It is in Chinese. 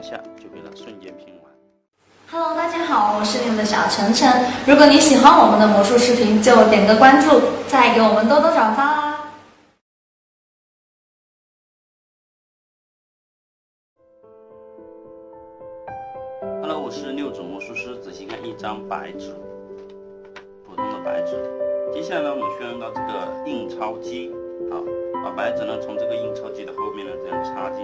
下就可以瞬间拼完。Hello， 大家好，我是你们的小晨晨。如果你喜欢我们的魔术视频，就点个关注，再给我们多多转发啦。Hello， 我是六种魔术师，仔细看一张白纸，普通的白纸。接下来呢，我们需要用到这个印钞机，好，把白纸呢从这个印钞机的后面呢这样插进